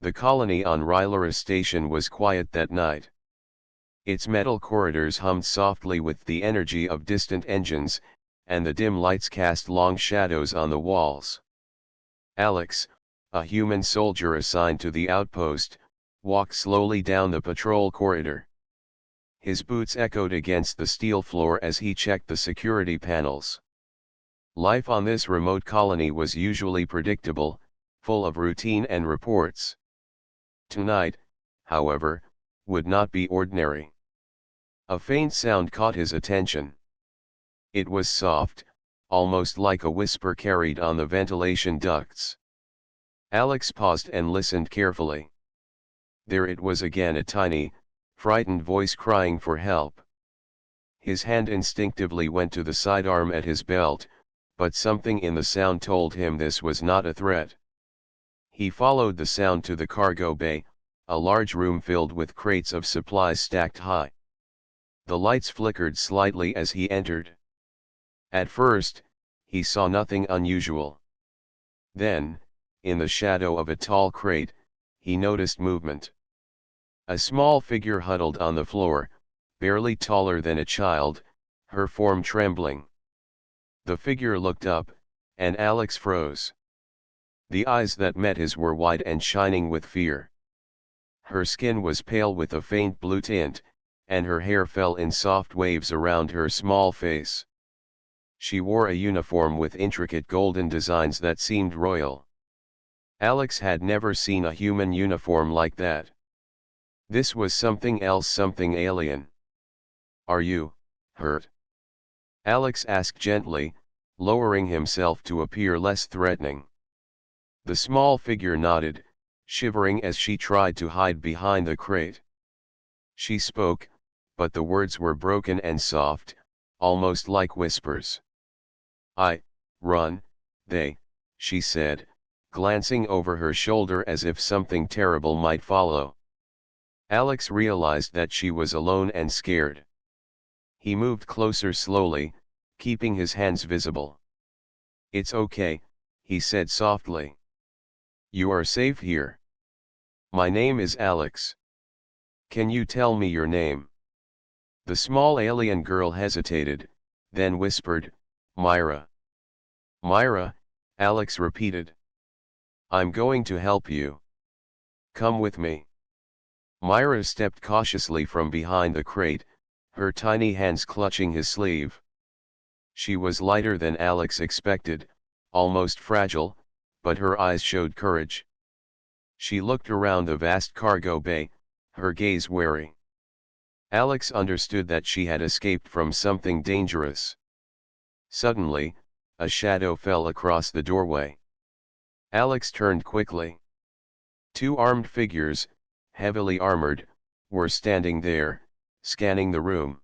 The colony on Rylara Station was quiet that night. Its metal corridors hummed softly with the energy of distant engines, and the dim lights cast long shadows on the walls. Alex, a human soldier assigned to the outpost, walked slowly down the patrol corridor. His boots echoed against the steel floor as he checked the security panels. Life on this remote colony was usually predictable, full of routine and reports. Tonight, however, would not be ordinary. A faint sound caught his attention. It was soft, almost like a whisper carried on the ventilation ducts. Alex paused and listened carefully. There it was again, a tiny, frightened voice crying for help. His hand instinctively went to the sidearm at his belt, but something in the sound told him this was not a threat. He followed the sound to the cargo bay, a large room filled with crates of supplies stacked high. The lights flickered slightly as he entered. At first, he saw nothing unusual. Then, in the shadow of a tall crate, he noticed movement. A small figure huddled on the floor, barely taller than a child, her form trembling. The figure looked up, and Alex froze. The eyes that met his were wide and shining with fear. Her skin was pale with a faint blue tint, and her hair fell in soft waves around her small face. She wore a uniform with intricate golden designs that seemed royal. Alex had never seen a human uniform like that. This was something else, something alien. "Are you hurt?" Alex asked gently, lowering himself to appear less threatening. The small figure nodded, shivering as she tried to hide behind the crate. She spoke, but the words were broken and soft, almost like whispers. "Run, she said, glancing over her shoulder as if something terrible might follow. Alex realized that she was alone and scared. He moved closer slowly, keeping his hands visible. "It's okay," he said softly. "You are safe here. My name is Alex. Can you tell me your name?" The small alien girl hesitated, then whispered, "Myra." "Myra," Alex repeated. "I'm going to help you. Come with me." Myra stepped cautiously from behind the crate, her tiny hands clutching his sleeve. She was lighter than Alex expected, almost fragile, but her eyes showed courage. She looked around the vast cargo bay, her gaze wary. Alex understood that she had escaped from something dangerous. Suddenly, a shadow fell across the doorway. Alex turned quickly. Two armed figures, heavily armored, were standing there, scanning the room.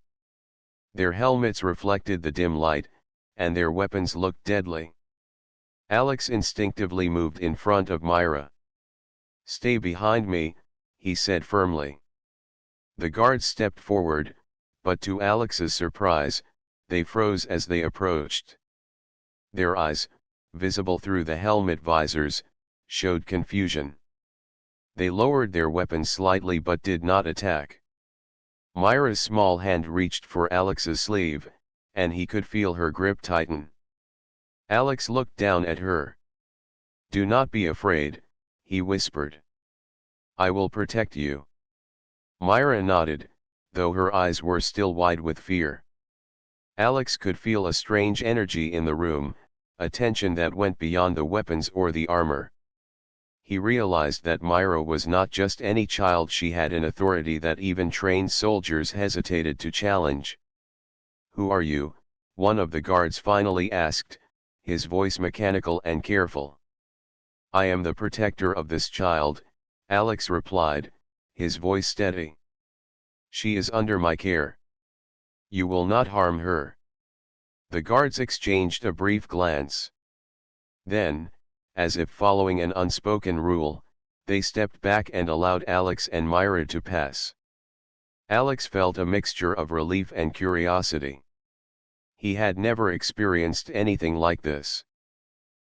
Their helmets reflected the dim light, and their weapons looked deadly. Alex instinctively moved in front of Myra. "Stay behind me," he said firmly. The guards stepped forward, but to Alex's surprise, they froze as they approached. Their eyes, visible through the helmet visors, showed confusion. They lowered their weapons slightly but did not attack. Myra's small hand reached for Alex's sleeve, and he could feel her grip tighten. Alex looked down at her. "Do not be afraid," he whispered. "I will protect you." Myra nodded, though her eyes were still wide with fear. Alex could feel a strange energy in the room, a tension that went beyond the weapons or the armor. He realized that Myra was not just any child, she had an authority that even trained soldiers hesitated to challenge. "Who are you?" one of the guards finally asked, his voice mechanical and careful. "I am the protector of this child," Alex replied, his voice steady. "She is under my care. You will not harm her." The guards exchanged a brief glance. Then, as if following an unspoken rule, they stepped back and allowed Alex and Myra to pass. Alex felt a mixture of relief and curiosity. He had never experienced anything like this.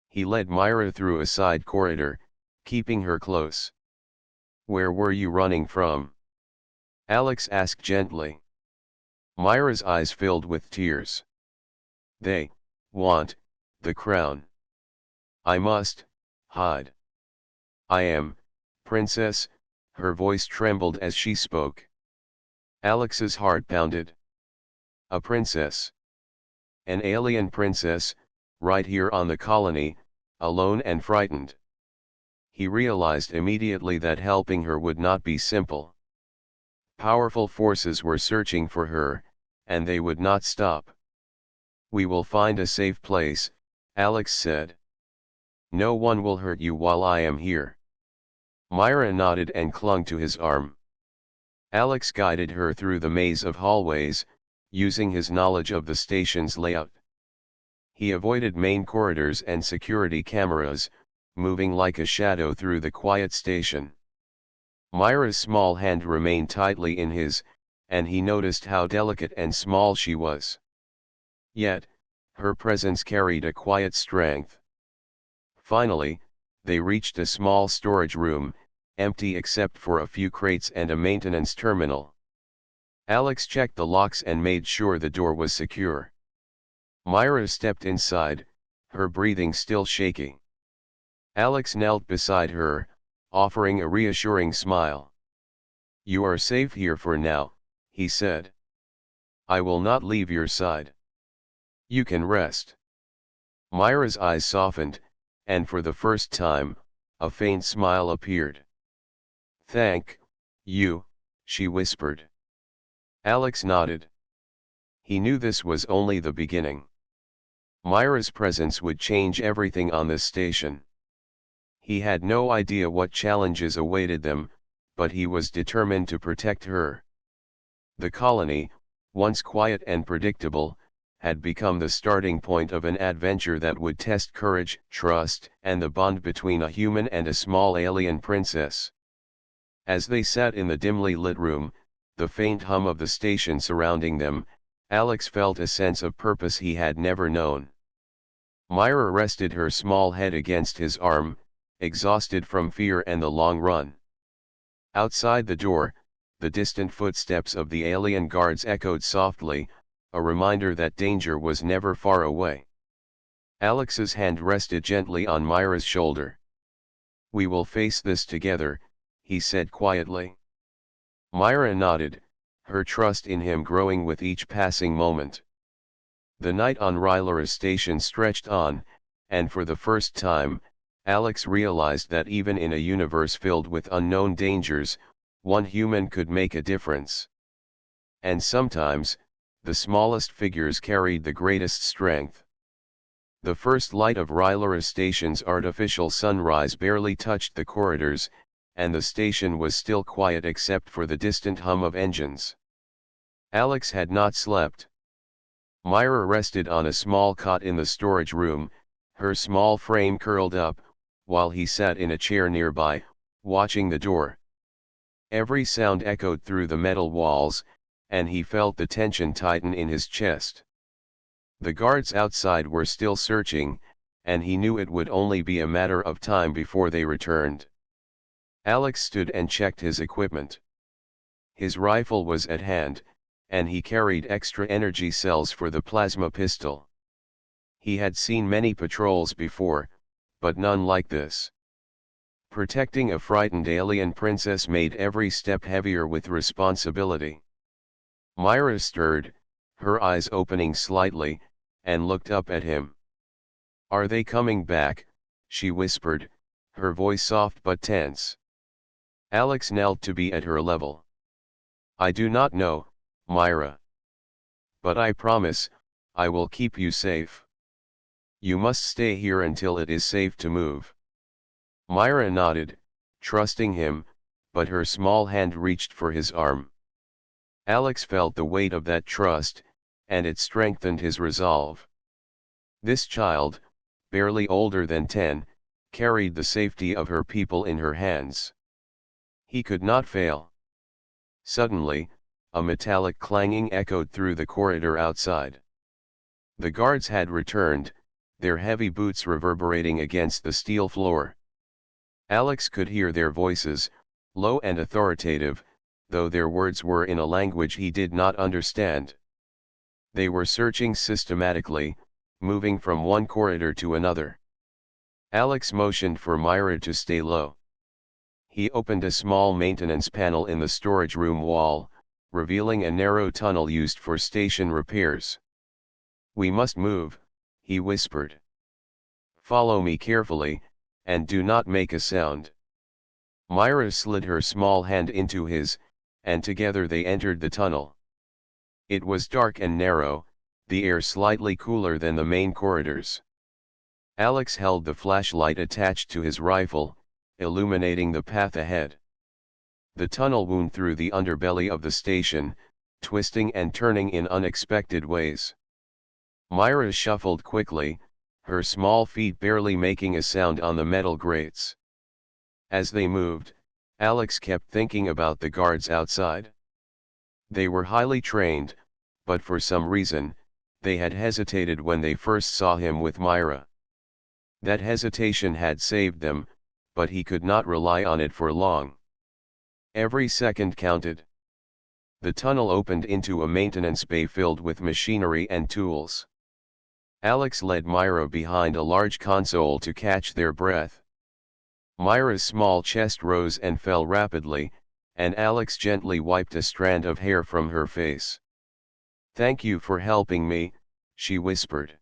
He led Myra through a side corridor, keeping her close. Where were you running from? Alex asked gently. Myra's eyes filled with tears. They want the crown. I must hide. I am, princess, her voice trembled as she spoke. Alex's heart pounded. A princess. An alien princess, right here on the colony, alone and frightened. He realized immediately that helping her would not be simple. Powerful forces were searching for her, and they would not stop. We will find a safe place, Alex said. No one will hurt you while I am here. Myra nodded and clung to his arm. Alex guided her through the maze of hallways, using his knowledge of the station's layout. He avoided main corridors and security cameras, moving like a shadow through the quiet station. Myra's small hand remained tightly in his, and he noticed how delicate and small she was. Yet, her presence carried a quiet strength. Finally, they reached a small storage room, empty except for a few crates and a maintenance terminal. Alex checked the locks and made sure the door was secure. Myra stepped inside, her breathing still shaky. Alex knelt beside her, offering a reassuring smile. You are safe here for now, he said. I will not leave your side. You can rest. Myra's eyes softened, and for the first time, a faint smile appeared. Thank you, she whispered. Alex nodded. He knew this was only the beginning. Myra's presence would change everything on this station. He had no idea what challenges awaited them, but he was determined to protect her. The colony, once quiet and predictable, had become the starting point of an adventure that would test courage, trust, and the bond between a human and a small alien princess. As they sat in the dimly lit room, the faint hum of the station surrounding them, Alex felt a sense of purpose he had never known. Myra rested her small head against his arm, exhausted from fear and the long run. Outside the door, the distant footsteps of the alien guards echoed softly, a reminder that danger was never far away. Alex's hand rested gently on Myra's shoulder. We will face this together, he said quietly. Myra nodded, her trust in him growing with each passing moment. The night on Rylora's station stretched on, and for the first time, Alex realized that even in a universe filled with unknown dangers, one human could make a difference. And sometimes, the smallest figures carried the greatest strength. The first light of Rylora Station's artificial sunrise barely touched the corridors, and the station was still quiet except for the distant hum of engines. Alex had not slept. Myra rested on a small cot in the storage room, her small frame curled up, while he sat in a chair nearby, watching the door. Every sound echoed through the metal walls, and he felt the tension tighten in his chest. The guards outside were still searching, and he knew it would only be a matter of time before they returned. Alex stood and checked his equipment. His rifle was at hand, and he carried extra energy cells for the plasma pistol. He had seen many patrols before, but none like this. Protecting a frightened alien princess made every step heavier with responsibility. Myra stirred, her eyes opening slightly, and looked up at him. Are they coming back? She whispered, her voice soft but tense. Alex knelt to be at her level. I do not know, Myra. But I promise, I will keep you safe. You must stay here until it is safe to move. Myra nodded, trusting him, but her small hand reached for his arm. Alex felt the weight of that trust, and it strengthened his resolve. This child, barely older than 10, carried the safety of her people in her hands. He could not fail. Suddenly, a metallic clanging echoed through the corridor outside. The guards had returned, their heavy boots reverberating against the steel floor. Alex could hear their voices, low and authoritative, though their words were in a language he did not understand. They were searching systematically, moving from one corridor to another. Alex motioned for Myra to stay low. He opened a small maintenance panel in the storage room wall, revealing a narrow tunnel used for station repairs. "We must move," he whispered. "Follow me carefully, and do not make a sound." Myra slid her small hand into his, and together they entered the tunnel. It was dark and narrow, the air slightly cooler than the main corridors. Alex held the flashlight attached to his rifle, illuminating the path ahead. The tunnel wound through the underbelly of the station, twisting and turning in unexpected ways. Myra shuffled quickly, her small feet barely making a sound on the metal grates. As they moved, Alex kept thinking about the guards outside. They were highly trained, but for some reason, they had hesitated when they first saw him with Myra. That hesitation had saved them, but he could not rely on it for long. Every second counted. The tunnel opened into a maintenance bay filled with machinery and tools. Alex led Myra behind a large console to catch their breath. Myra's small chest rose and fell rapidly, and Alex gently wiped a strand of hair from her face. "Thank you for helping me," she whispered.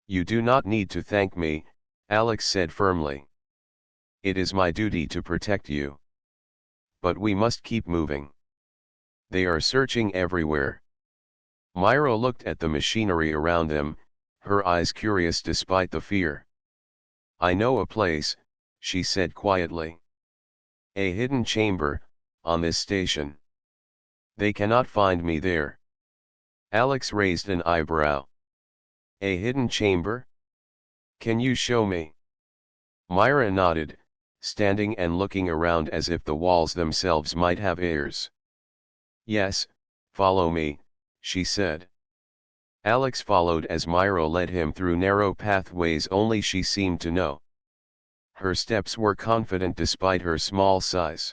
"You do not need to thank me," Alex said firmly. "It is my duty to protect you. But we must keep moving. They are searching everywhere." Myra looked at the machinery around them, her eyes curious despite the fear. "I know a place," she said quietly. "A hidden chamber, on this station. They cannot find me there." Alex raised an eyebrow. "A hidden chamber? Can you show me?" Myra nodded, standing and looking around as if the walls themselves might have ears. "Yes, follow me," she said. Alex followed as Myra led him through narrow pathways only she seemed to know. Her steps were confident despite her small size.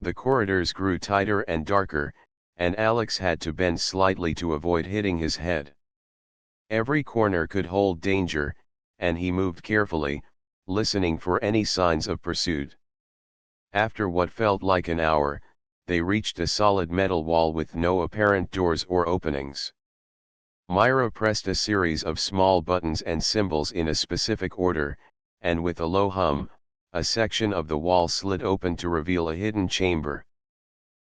The corridors grew tighter and darker, and Alex had to bend slightly to avoid hitting his head. Every corner could hold danger, and he moved carefully, listening for any signs of pursuit. After what felt like an hour, they reached a solid metal wall with no apparent doors or openings. Myra pressed a series of small buttons and symbols in a specific order, and with a low hum, a section of the wall slid open to reveal a hidden chamber.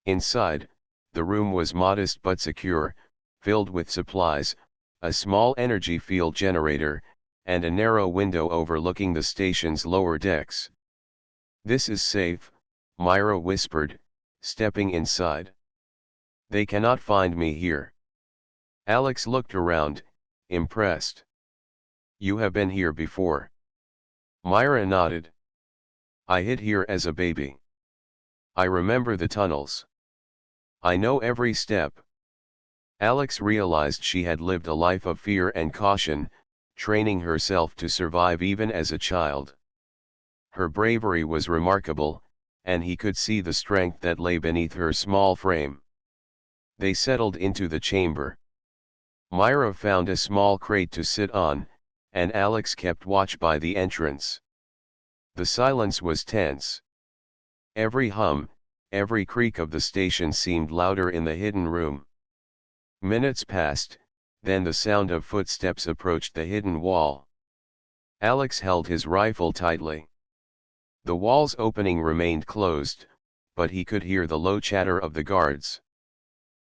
Inside, the room was modest but secure, filled with supplies, a small energy field generator, and a narrow window overlooking the station's lower decks. "This is safe," Myra whispered, stepping inside. "They cannot find me here." Alex looked around, impressed. "You have been here before." Myra nodded. "I hid here as a baby. I remember the tunnels. I know every step." Alex realized she had lived a life of fear and caution, training herself to survive even as a child. Her bravery was remarkable, and he could see the strength that lay beneath her small frame. They settled into the chamber. Myra found a small crate to sit on, and Alex kept watch by the entrance. The silence was tense. Every hum, every creak of the station seemed louder in the hidden room. Minutes passed, then the sound of footsteps approached the hidden wall. Alex held his rifle tightly. The wall's opening remained closed, but he could hear the low chatter of the guards.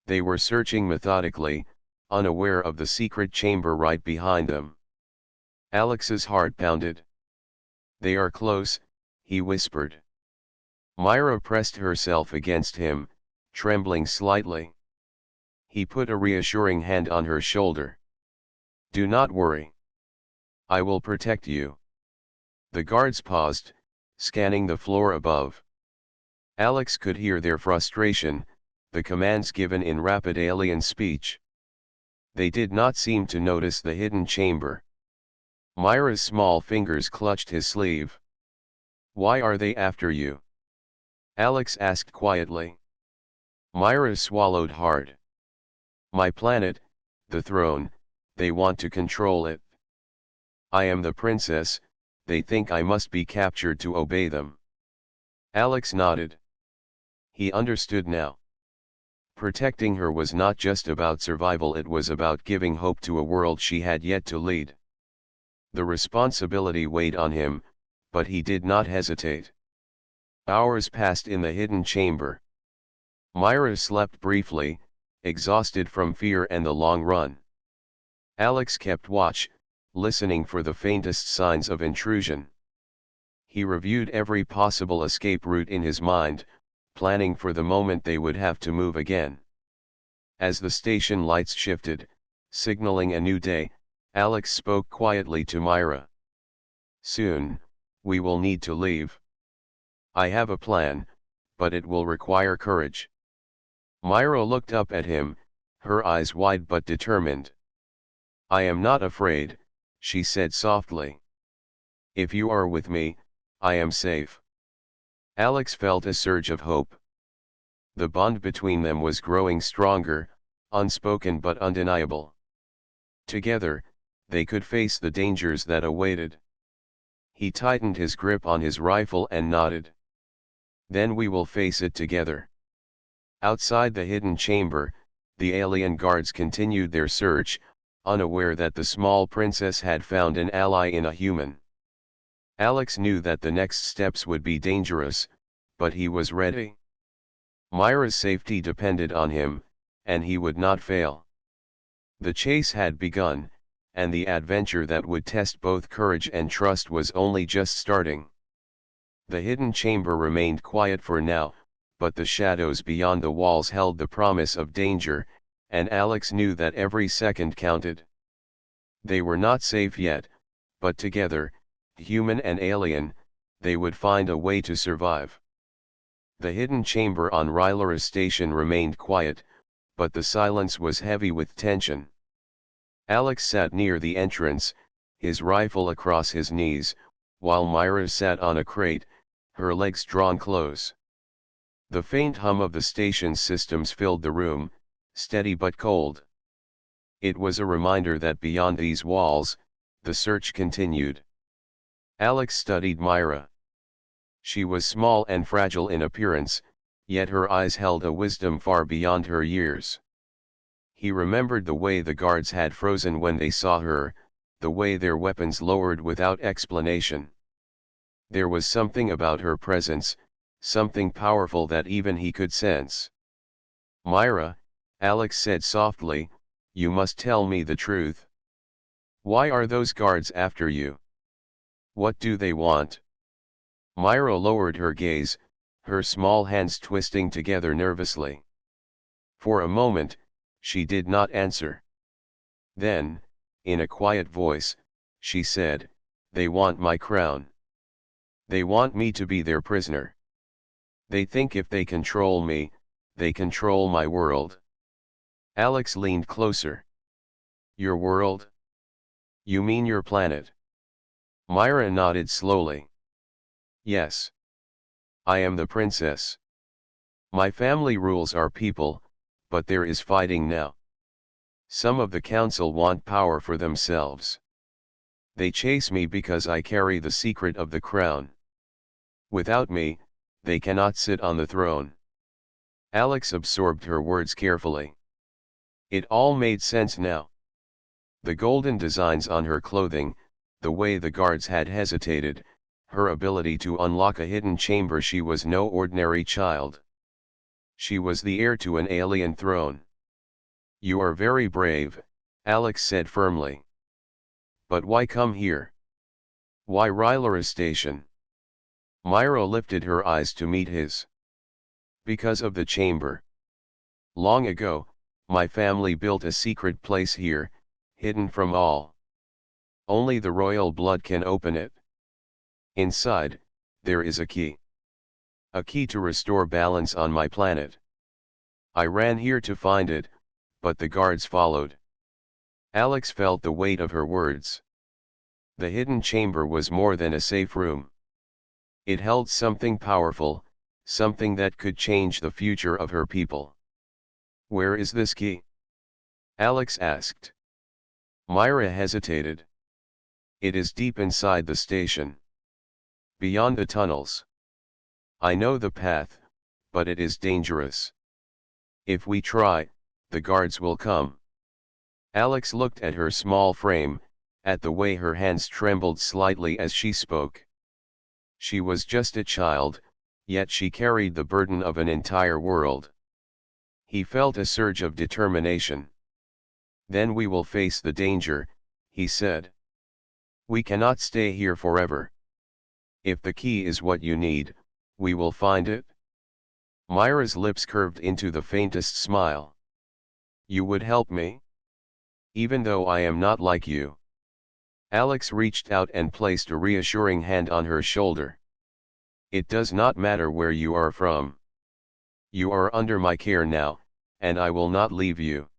They were searching methodically, unaware of the secret chamber right behind them. Alex's heart pounded. "They are close," he whispered. Myra pressed herself against him, trembling slightly. He put a reassuring hand on her shoulder. "Do not worry. I will protect you." The guards paused, scanning the floor above. Alex could hear their frustration, the commands given in rapid alien speech. They did not seem to notice the hidden chamber. Myra's small fingers clutched his sleeve. "Why are they after you?" Alex asked quietly. Myra swallowed hard. My planet, the throne, they want to control it. I am the princess, they think I must be captured to obey them. Alex nodded. He understood now. Protecting her was not just about survival, it was about giving hope to a world she had yet to lead. The responsibility weighed on him, but he did not hesitate. Hours passed in the hidden chamber. Myra slept briefly, exhausted from fear and the long run. Alex kept watch, listening for the faintest signs of intrusion. He reviewed every possible escape route in his mind, planning for the moment they would have to move again. As the station lights shifted, signaling a new day, Alex spoke quietly to Myra. Soon, we will need to leave. I have a plan, but it will require courage. Myra looked up at him, her eyes wide but determined. I am not afraid, she said softly. If you are with me, I am safe. Alex felt a surge of hope. The bond between them was growing stronger, unspoken but undeniable. Together, they could face the dangers that awaited. He tightened his grip on his rifle and nodded. Then we will face it together. Outside the hidden chamber, the alien guards continued their search, unaware that the small princess had found an ally in a human. Alex knew that the next steps would be dangerous, but he was ready. Myra's safety depended on him, and he would not fail. The chase had begun, and the adventure that would test both courage and trust was only just starting. The hidden chamber remained quiet for now, but the shadows beyond the walls held the promise of danger, and Alex knew that every second counted. They were not safe yet, but together, human and alien, they would find a way to survive. The hidden chamber on Rylara's station remained quiet, but the silence was heavy with tension. Alex sat near the entrance, his rifle across his knees, while Myra sat on a crate, her legs drawn close. The faint hum of the station's systems filled the room, steady but cold. It was a reminder that beyond these walls, the search continued. Alex studied Myra. She was small and fragile in appearance, yet her eyes held a wisdom far beyond her years. He remembered the way the guards had frozen when they saw her, the way their weapons lowered without explanation. There was something about her presence, something powerful that even he could sense. Myra, Alex said softly, you must tell me the truth. Why are those guards after you? What do they want? Myra lowered her gaze, her small hands twisting together nervously. For a moment, she did not answer. Then, in a quiet voice, she said, they want my crown. They want me to be their prisoner. They think if they control me, they control my world. Alex leaned closer. Your world? You mean your planet? Myra nodded slowly. Yes. I am the princess. My family rules our people, but there is fighting now. Some of the council want power for themselves. They chase me because I carry the secret of the crown. Without me, they cannot sit on the throne. Alex absorbed her words carefully. It all made sense now. The golden designs on her clothing, the way the guards had hesitated, her ability to unlock a hidden chamber. She was no ordinary child. She was the heir to an alien throne. You are very brave, Alex said firmly. But why come here? Why Rylara Station? Myra lifted her eyes to meet his. Because of the chamber. Long ago, my family built a secret place here, hidden from all. Only the royal blood can open it. Inside, there is a key. A key to restore balance on my planet. I ran here to find it, but the guards followed. Alex felt the weight of her words. The hidden chamber was more than a safe room. It held something powerful, something that could change the future of her people. "Where is this key?" Alex asked. Myra hesitated. "It is deep inside the station. Beyond the tunnels. I know the path, but it is dangerous. If we try, the guards will come." Alex looked at her small frame, at the way her hands trembled slightly as she spoke. She was just a child, yet she carried the burden of an entire world. He felt a surge of determination. "Then we will face the danger," he said. "We cannot stay here forever. If the key is what you need, we will find it." Myra's lips curved into the faintest smile. "You would help me? Even though I am not like you." Alex reached out and placed a reassuring hand on her shoulder. "It does not matter where you are from. You are under my care now, and I will not leave you."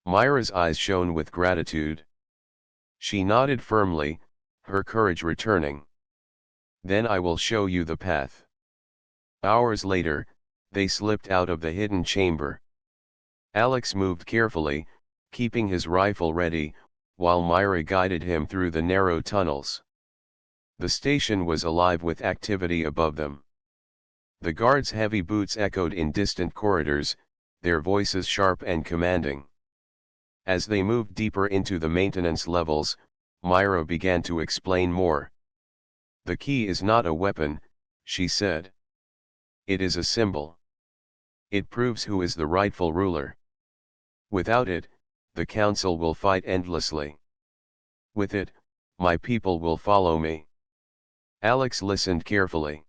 Myra's eyes shone with gratitude. She nodded firmly, her courage returning. "Then I will show you the path." Hours later, they slipped out of the hidden chamber. Alex moved carefully, keeping his rifle ready, while Myra guided him through the narrow tunnels. The station was alive with activity above them. The guards' heavy boots echoed in distant corridors, their voices sharp and commanding. As they moved deeper into the maintenance levels, Myra began to explain more. "The key is not a weapon," she said. "It is a symbol. It proves who is the rightful ruler. Without it, the council will fight endlessly. With it, my people will follow me." Alex listened carefully.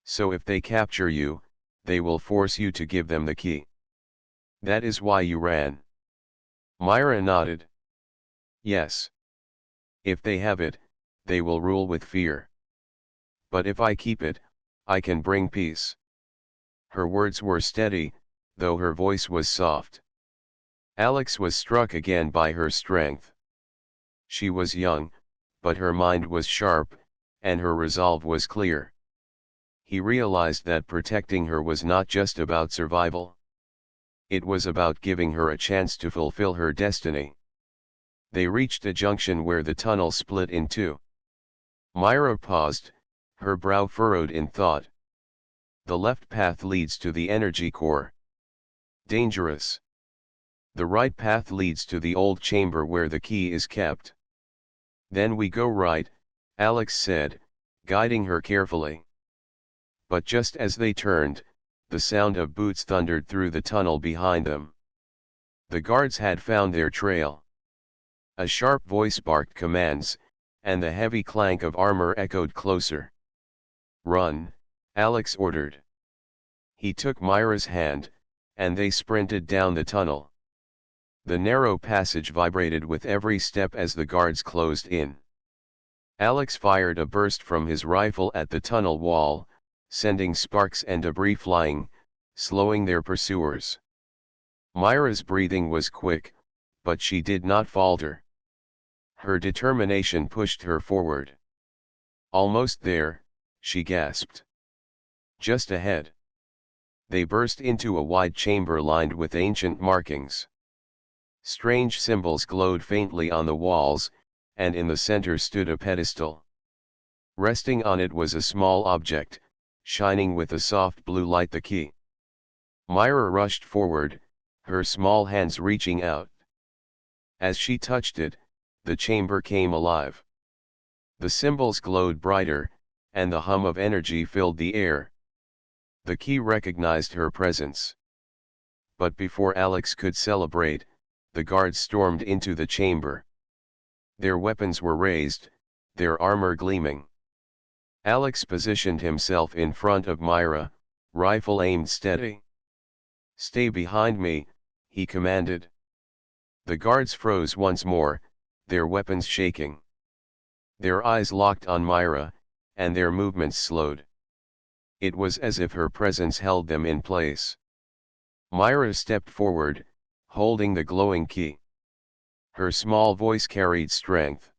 "So if they capture you, they will force you to give them the key. That is why you ran." Myra nodded. "Yes. If they have it, they will rule with fear. But if I keep it, I can bring peace." Her words were steady, though her voice was soft. Alex was struck again by her strength. She was young, but her mind was sharp, and her resolve was clear. He realized that protecting her was not just about survival. It was about giving her a chance to fulfill her destiny. They reached a junction where the tunnel split in two. Myra paused, her brow furrowed in thought. "The left path leads to the energy core. Dangerous. The right path leads to the old chamber where the key is kept." "Then we go right," Alex said, guiding her carefully. But just as they turned, the sound of boots thundered through the tunnel behind them. The guards had found their trail. A sharp voice barked commands, and the heavy clank of armor echoed closer. "Run," Alex ordered. He took Myra's hand, and they sprinted down the tunnel. The narrow passage vibrated with every step as the guards closed in. Alex fired a burst from his rifle at the tunnel wall, sending sparks and debris flying, slowing their pursuers. Myra's breathing was quick, but she did not falter. Her determination pushed her forward. "Almost there," she gasped. "Just ahead." They burst into a wide chamber lined with ancient markings. Strange symbols glowed faintly on the walls, and in the center stood a pedestal. Resting on it was a small object, shining with a soft blue light, the key. Myra rushed forward, her small hands reaching out. As she touched it, the chamber came alive. The symbols glowed brighter, and the hum of energy filled the air. The key recognized her presence. But before Alex could celebrate, the guards stormed into the chamber. Their weapons were raised, their armor gleaming. Alex positioned himself in front of Myra, rifle aimed steady. "Stay behind me," he commanded. The guards froze once more, their weapons shaking. Their eyes locked on Myra, and their movements slowed. It was as if her presence held them in place. Myra stepped forward, holding the glowing key. Her small voice carried strength.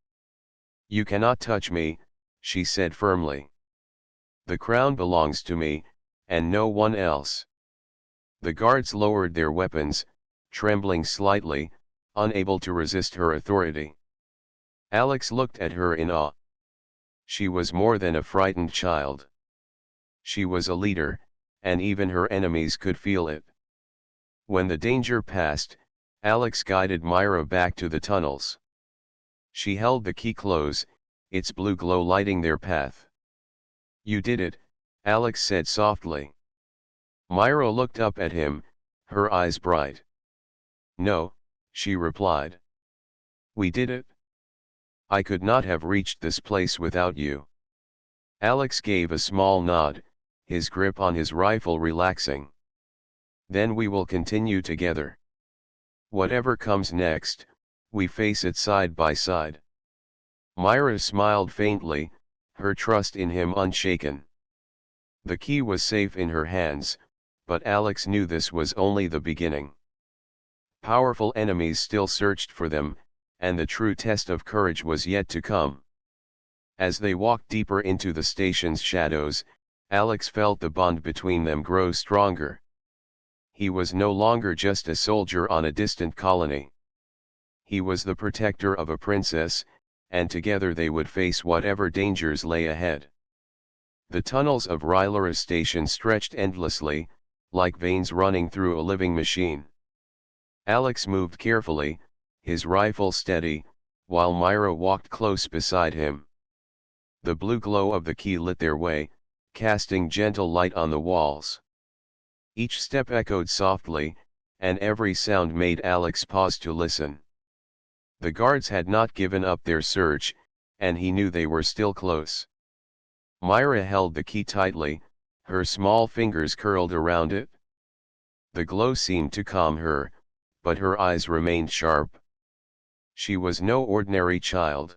"You cannot touch me," she said firmly. "The crown belongs to me, and no one else. The guards lowered their weapons, trembling slightly, unable to resist her authority. Alex looked at her in awe. She was more than a frightened child. She was a leader, and even her enemies could feel it. When the danger passed, Alex guided Myra back to the tunnels. She held the key close, its blue glow lighting their path. "You did it," Alex said softly. Myra looked up at him, her eyes bright. "No," she replied. "We did it. I could not have reached this place without you." Alex gave a small nod, his grip on his rifle relaxing. "Then we will continue together. Whatever comes next, we face it side by side." Myra smiled faintly, her trust in him unshaken. The key was safe in her hands, but Alex knew this was only the beginning. Powerful enemies still searched for them, and the true test of courage was yet to come. As they walked deeper into the station's shadows, Alex felt the bond between them grow stronger. He was no longer just a soldier on a distant colony. He was the protector of a princess, and together they would face whatever dangers lay ahead. The tunnels of Rylora Station stretched endlessly, like veins running through a living machine. Alex moved carefully, his rifle steady, while Myra walked close beside him. The blue glow of the key lit their way, casting gentle light on the walls. Each step echoed softly, and every sound made Alex pause to listen. The guards had not given up their search, and he knew they were still close. Myra held the key tightly, her small fingers curled around it. The glow seemed to calm her, but her eyes remained sharp. She was no ordinary child.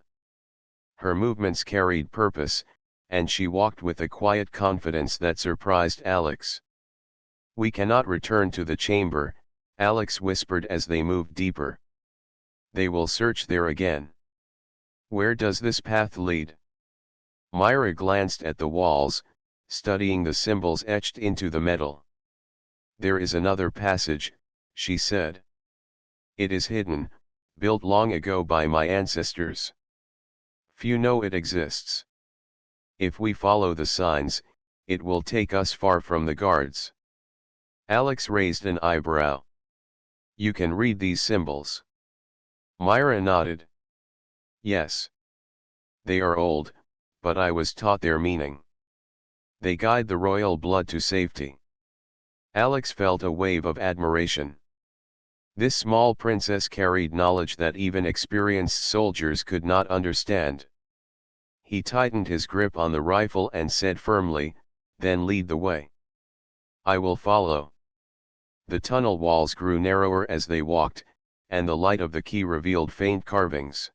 Her movements carried purpose, and she walked with a quiet confidence that surprised Alex. "We cannot return to the chamber," Alex whispered as they moved deeper. "They will search there again. Where does this path lead?" Myra glanced at the walls, studying the symbols etched into the metal. "There is another passage," she said. "It is hidden, built long ago by my ancestors. Few know it exists. If we follow the signs, it will take us far from the guards." Alex raised an eyebrow. "You can read these symbols?" Myra nodded. "Yes. They are old, but I was taught their meaning. They guide the royal blood to safety." Alex felt a wave of admiration. This small princess carried knowledge that even experienced soldiers could not understand. He tightened his grip on the rifle and said firmly, "Then lead the way." "I will follow." The tunnel walls grew narrower as they walked, and the light of the key revealed faint carvings.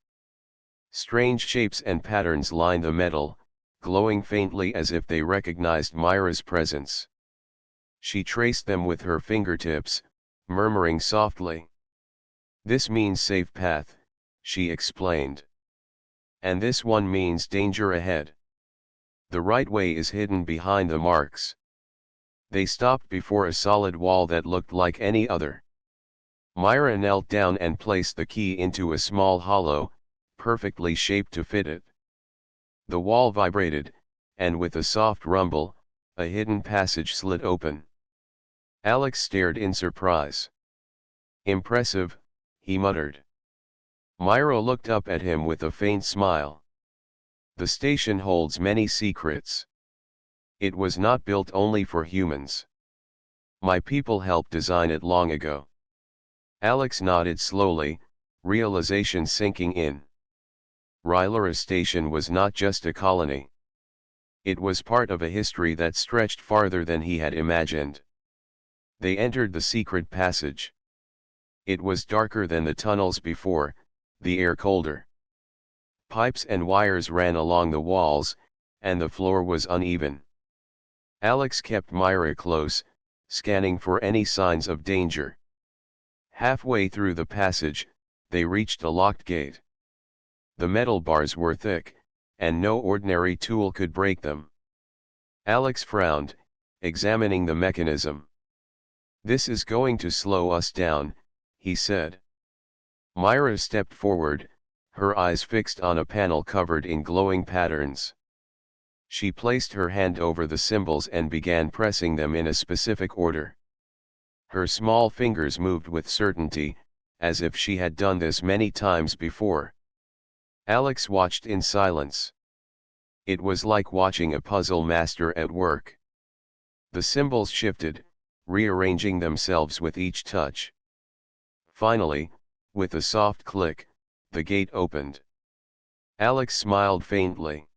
Strange shapes and patterns lined the metal, glowing faintly as if they recognized Myra's presence. She traced them with her fingertips, murmuring softly. "This means safe path," she explained. "And this one means danger ahead. The right way is hidden behind the marks." They stopped before a solid wall that looked like any other. Myra knelt down and placed the key into a small hollow, perfectly shaped to fit it. The wall vibrated, and with a soft rumble, a hidden passage slid open. Alex stared in surprise. "Impressive," he muttered. Myra looked up at him with a faint smile. "The station holds many secrets. It was not built only for humans. My people helped design it long ago." Alex nodded slowly, realization sinking in. Rylora Station was not just a colony. It was part of a history that stretched farther than he had imagined. They entered the secret passage. It was darker than the tunnels before, the air colder. Pipes and wires ran along the walls, and the floor was uneven. Alex kept Myra close, scanning for any signs of danger. Halfway through the passage, they reached a locked gate. The metal bars were thick, and no ordinary tool could break them. Alex frowned, examining the mechanism. "This is going to slow us down," he said. Myra stepped forward, her eyes fixed on a panel covered in glowing patterns. She placed her hand over the symbols and began pressing them in a specific order. Her small fingers moved with certainty, as if she had done this many times before. Alex watched in silence. It was like watching a puzzle master at work. The symbols shifted, rearranging themselves with each touch. Finally, with a soft click, the gate opened. Alex smiled faintly.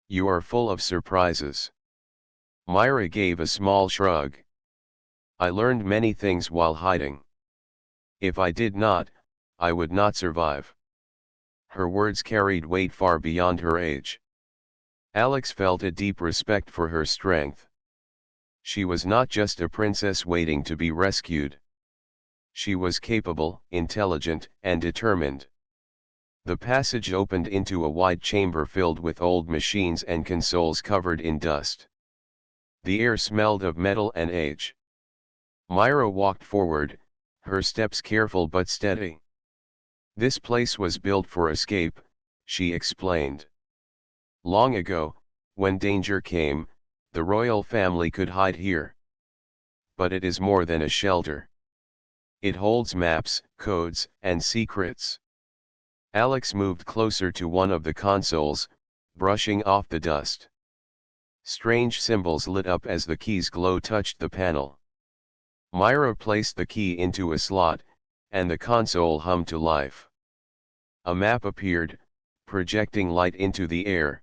"You are full of surprises." Myra gave a small shrug. "I learned many things while hiding. If I did not, I would not survive." Her words carried weight far beyond her age. Alex felt a deep respect for her strength. She was not just a princess waiting to be rescued. She was capable, intelligent, and determined. The passage opened into a wide chamber filled with old machines and consoles covered in dust. The air smelled of metal and age. Myra walked forward, her steps careful but steady. "This place was built for escape," she explained. "Long ago, when danger came, the royal family could hide here. But it is more than a shelter. It holds maps, codes, and secrets." Alex moved closer to one of the consoles, brushing off the dust. Strange symbols lit up as the key's glow touched the panel. Myra placed the key into a slot, and the console hummed to life. A map appeared, projecting light into the air.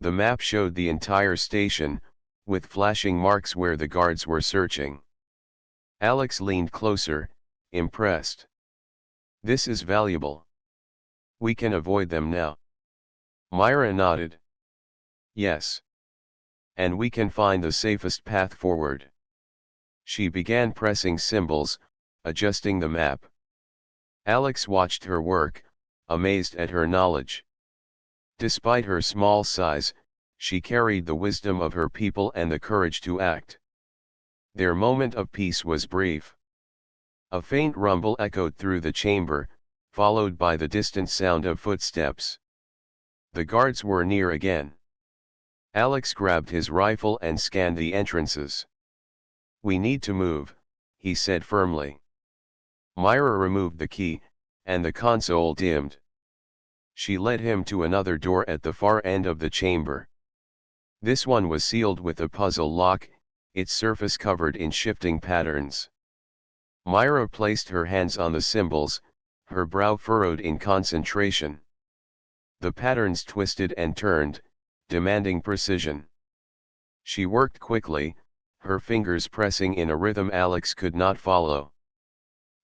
The map showed the entire station, with flashing marks where the guards were searching. Alex leaned closer, impressed. "This is valuable. We can avoid them now." Myra nodded. "Yes. And we can find the safest path forward." She began pressing symbols, adjusting the map. Alex watched her work, amazed at her knowledge. Despite her small size, she carried the wisdom of her people and the courage to act. Their moment of peace was brief. A faint rumble echoed through the chamber, followed by the distant sound of footsteps. The guards were near again. Alex grabbed his rifle and scanned the entrances. "We need to move," he said firmly. Myra removed the key, and the console dimmed. She led him to another door at the far end of the chamber. This one was sealed with a puzzle lock, its surface covered in shifting patterns. Myra placed her hands on the symbols, her brow furrowed in concentration. The patterns twisted and turned, demanding precision. She worked quickly, her fingers pressing in a rhythm Alex could not follow.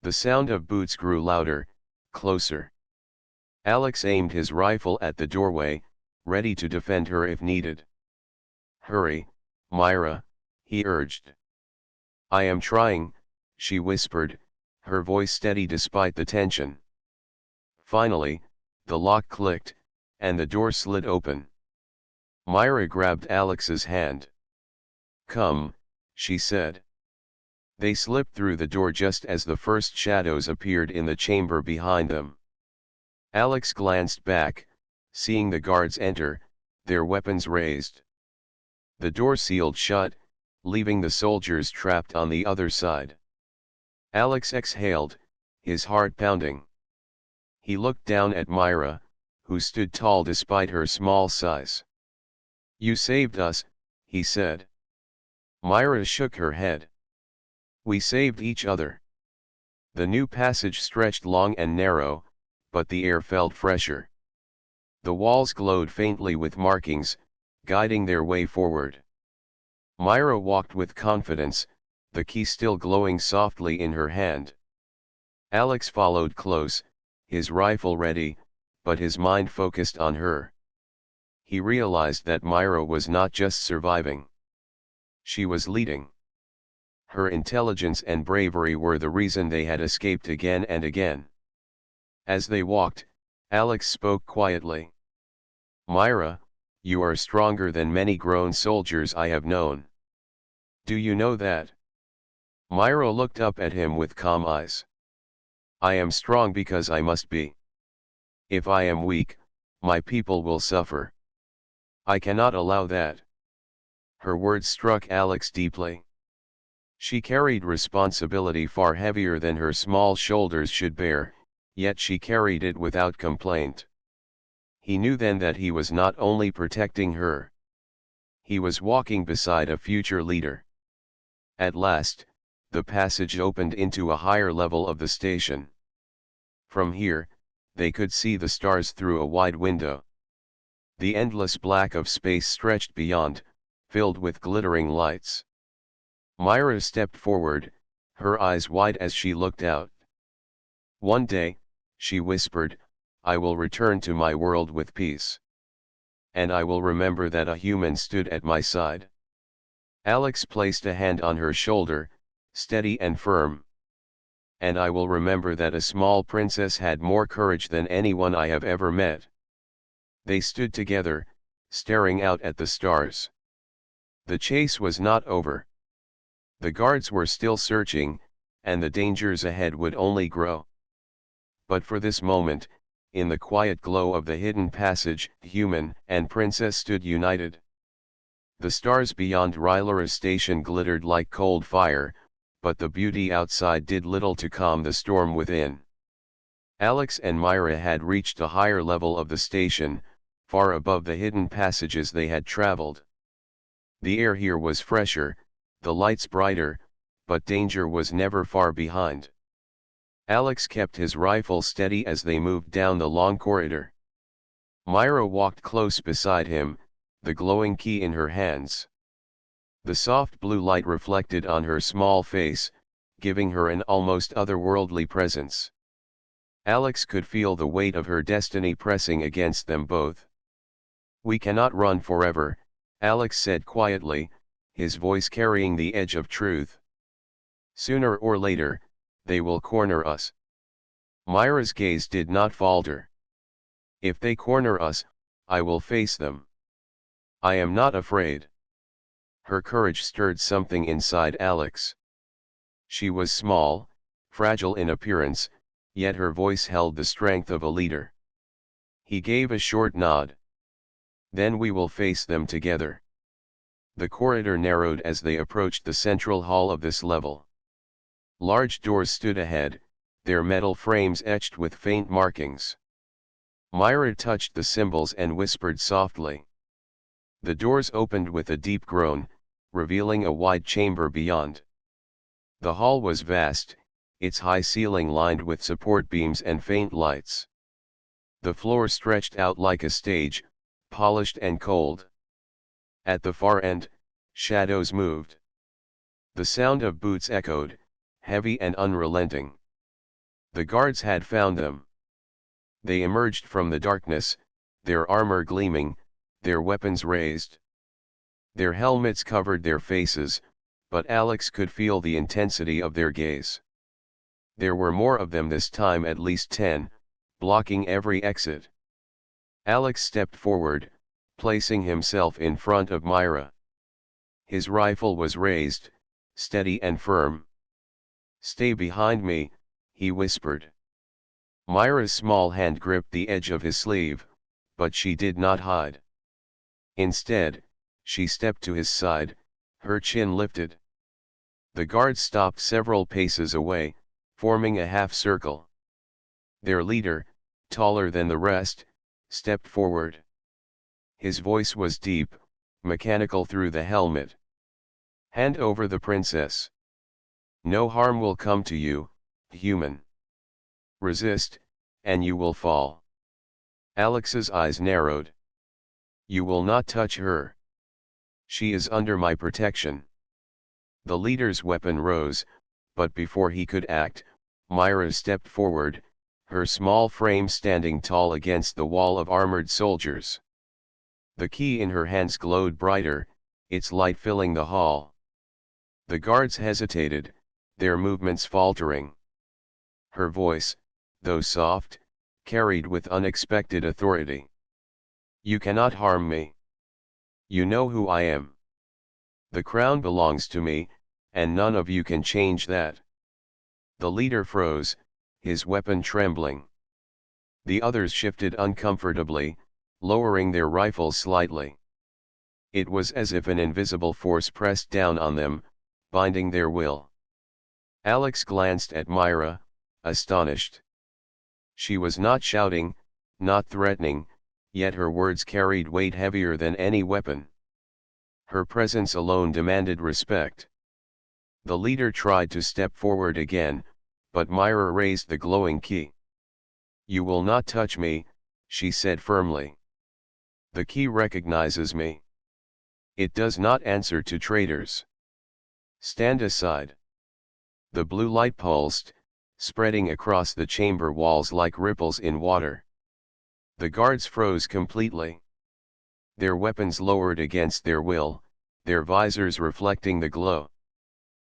The sound of boots grew louder, closer. Alex aimed his rifle at the doorway, ready to defend her if needed. "Hurry, Myra," he urged. "I am trying," she whispered, her voice steady despite the tension. Finally, the lock clicked, and the door slid open. Myra grabbed Alex's hand. "Come," she said. They slipped through the door just as the first shadows appeared in the chamber behind them. Alex glanced back, seeing the guards enter, their weapons raised. The door sealed shut, leaving the soldiers trapped on the other side. Alex exhaled, his heart pounding. He looked down at Myra, who stood tall despite her small size. "You saved us," he said. Myra shook her head. "We saved each other." The new passage stretched long and narrow, but the air felt fresher. The walls glowed faintly with markings, guiding their way forward. Myra walked with confidence, the key still glowing softly in her hand. Alex followed close, his rifle ready, but his mind focused on her. He realized that Myra was not just surviving. She was leading. Her intelligence and bravery were the reason they had escaped again and again. As they walked, Alex spoke quietly. "Myra, you are stronger than many grown soldiers I have known. Do you know that? Myra looked up at him with calm eyes. I am strong because I must be. If I am weak, my people will suffer. I cannot allow that. Her words struck Alex deeply. She carried responsibility far heavier than her small shoulders should bear, yet she carried it without complaint. He knew then that he was not only protecting her. He was walking beside a future leader. At last, the passage opened into a higher level of the station. From here, they could see the stars through a wide window. The endless black of space stretched beyond, filled with glittering lights. Myra stepped forward, her eyes wide as she looked out. One day, she whispered, I will return to my world with peace. And I will remember that a human stood at my side. Alex placed a hand on her shoulder, steady and firm. And I will remember that a small princess had more courage than anyone I have ever met. They stood together, staring out at the stars. The chase was not over. The guards were still searching, and the dangers ahead would only grow. But for this moment, in the quiet glow of the hidden passage, human and princess stood united. The stars beyond Rylara's station glittered like cold fire, but the beauty outside did little to calm the storm within. Alex and Myra had reached a higher level of the station, far above the hidden passages they had traveled. The air here was fresher, the lights brighter, but danger was never far behind. Alex kept his rifle steady as they moved down the long corridor. Myra walked close beside him, the glowing key in her hands. The soft blue light reflected on her small face, giving her an almost otherworldly presence. Alex could feel the weight of her destiny pressing against them both. We cannot run forever, Alex said quietly, his voice carrying the edge of truth. Sooner or later, they will corner us. Myra's gaze did not falter. If they corner us, I will face them. I am not afraid. Her courage stirred something inside Alex. She was small, fragile in appearance, yet her voice held the strength of a leader. He gave a short nod. Then we will face them together. The corridor narrowed as they approached the central hall of this level. Large doors stood ahead, their metal frames etched with faint markings. Myra touched the symbols and whispered softly. The doors opened with a deep groan, revealing a wide chamber beyond. The hall was vast, its high ceiling lined with support beams and faint lights. The floor stretched out like a stage, polished and cold. At the far end, shadows moved. The sound of boots echoed, heavy and unrelenting. The guards had found them. They emerged from the darkness, their armor gleaming, their weapons raised. Their helmets covered their faces, but Alex could feel the intensity of their gaze. There were more of them this time, at least 10, blocking every exit. Alex stepped forward, placing himself in front of Myra. His rifle was raised, steady and firm. Stay behind me, he whispered. Myra's small hand gripped the edge of his sleeve, but she did not hide. Instead, she stepped to his side, her chin lifted. The guards stopped several paces away, forming a half circle. Their leader, taller than the rest, stepped forward. His voice was deep, mechanical through the helmet. Hand over the princess. No harm will come to you, human. Resist, and you will fall. Alex's eyes narrowed. You will not touch her. She is under my protection. The leader's weapon rose, but before he could act, Myra stepped forward, her small frame standing tall against the wall of armored soldiers. The key in her hands glowed brighter, its light filling the hall. The guards hesitated, their movements faltering. Her voice, though soft, carried with unexpected authority. You cannot harm me. You know who I am. The crown belongs to me, and none of you can change that. The leader froze, his weapon trembling. The others shifted uncomfortably, lowering their rifles slightly. It was as if an invisible force pressed down on them, binding their will. Alex glanced at Myra, astonished. She was not shouting, not threatening, yet her words carried weight heavier than any weapon. Her presence alone demanded respect. The leader tried to step forward again, but Myra raised the glowing key. "You will not touch me," she said firmly. "The key recognizes me. It does not answer to traitors. Stand aside." The blue light pulsed, spreading across the chamber walls like ripples in water. The guards froze completely. Their weapons lowered against their will, their visors reflecting the glow.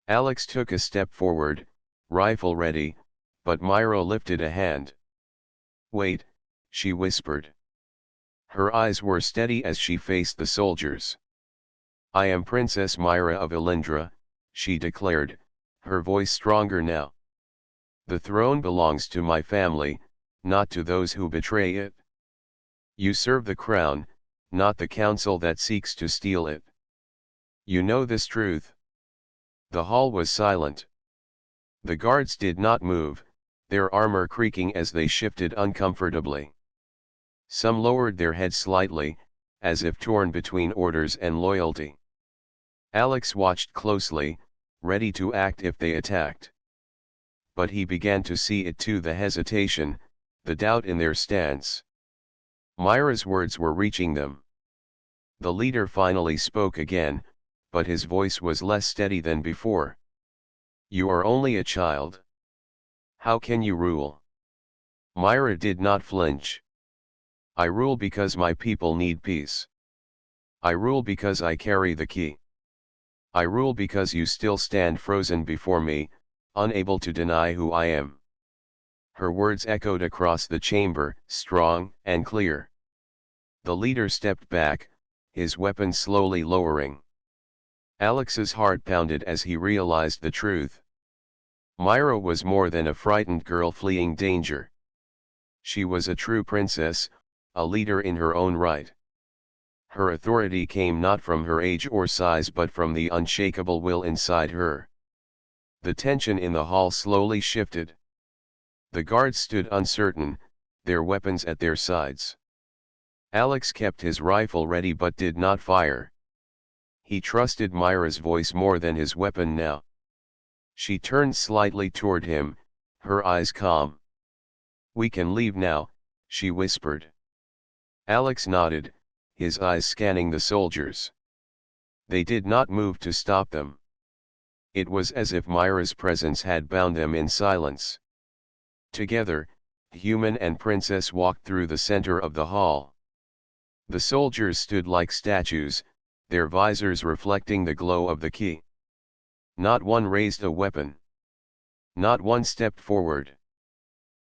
Alex took a step forward, rifle ready, but Myra lifted a hand. "Wait," she whispered. Her eyes were steady as she faced the soldiers. "I am Princess Myra of Elindra," she declared, her voice stronger now. "The throne belongs to my family, not to those who betray it. You serve the crown, not the council that seeks to steal it. You know this truth." The hall was silent. The guards did not move, their armor creaking as they shifted uncomfortably. Some lowered their heads slightly, as if torn between orders and loyalty. Alex watched closely, ready to act if they attacked. But he began to see it too, the hesitation, the doubt in their stance. Myra's words were reaching them. The leader finally spoke again, but his voice was less steady than before. "You are only a child. How can you rule?" Myra did not flinch. "I rule because my people need peace. I rule because I carry the key. I rule because you still stand frozen before me, unable to deny who I am." Her words echoed across the chamber, strong and clear. The leader stepped back, his weapon slowly lowering. Alex's heart pounded as he realized the truth. Myra was more than a frightened girl fleeing danger. She was a true princess, a leader in her own right. Her authority came not from her age or size but from the unshakable will inside her. The tension in the hall slowly shifted. The guards stood uncertain, their weapons at their sides. Alex kept his rifle ready but did not fire. He trusted Myra's voice more than his weapon now. She turned slightly toward him, her eyes calm. "We can leave now," she whispered. Alex nodded, his eyes scanning the soldiers. They did not move to stop them. It was as if Myra's presence had bound them in silence. Together, human and princess walked through the center of the hall. The soldiers stood like statues, their visors reflecting the glow of the key. Not one raised a weapon. Not one stepped forward.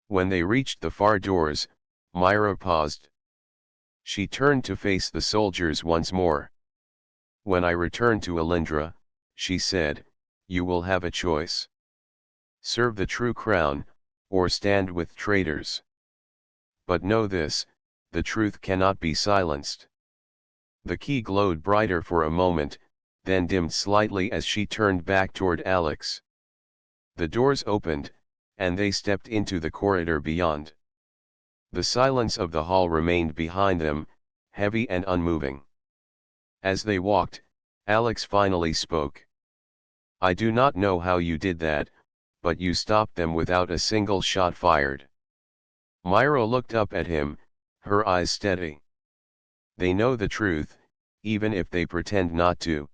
When they reached the far doors, Myra paused. She turned to face the soldiers once more. "When I return to Elindra," she said, "you will have a choice. Serve the true crown, or stand with traitors. But know this, the truth cannot be silenced." The key glowed brighter for a moment, then dimmed slightly as she turned back toward Alex. The doors opened, and they stepped into the corridor beyond. The silence of the hall remained behind them, heavy and unmoving. As they walked, Alex finally spoke. "I do not know how you did that, but you stopped them without a single shot fired." Myra looked up at him, her eyes steady. "They know the truth, even if they pretend not to.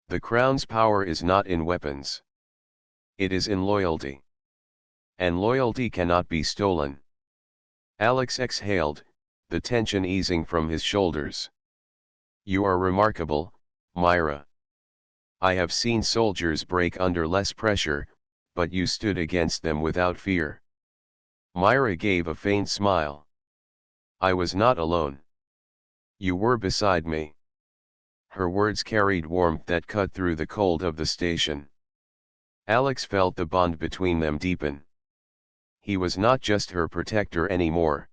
The crown's power is not in weapons. It is in loyalty. And loyalty cannot be stolen." Alex exhaled, the tension easing from his shoulders. "You are remarkable, Myra. I have seen soldiers break under less pressure, but you stood against them without fear." Myra gave a faint smile. "I was not alone. You were beside me." Her words carried warmth that cut through the cold of the station. Alex felt the bond between them deepen. He was not just her protector anymore.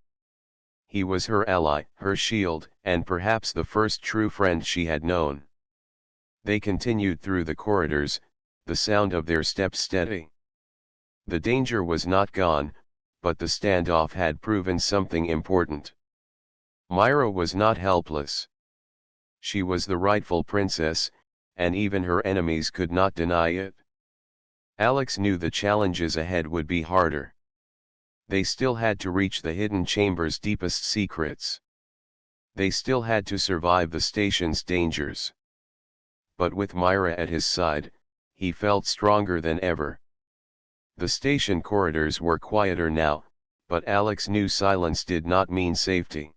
He was her ally, her shield, and perhaps the first true friend she had known. They continued through the corridors, the sound of their steps steady. The danger was not gone, but the standoff had proven something important. Myra was not helpless. She was the rightful princess, and even her enemies could not deny it. Alex knew the challenges ahead would be harder. They still had to reach the hidden chamber's deepest secrets. They still had to survive the station's dangers. But with Myra at his side, he felt stronger than ever. The station corridors were quieter now, but Alex knew silence did not mean safety.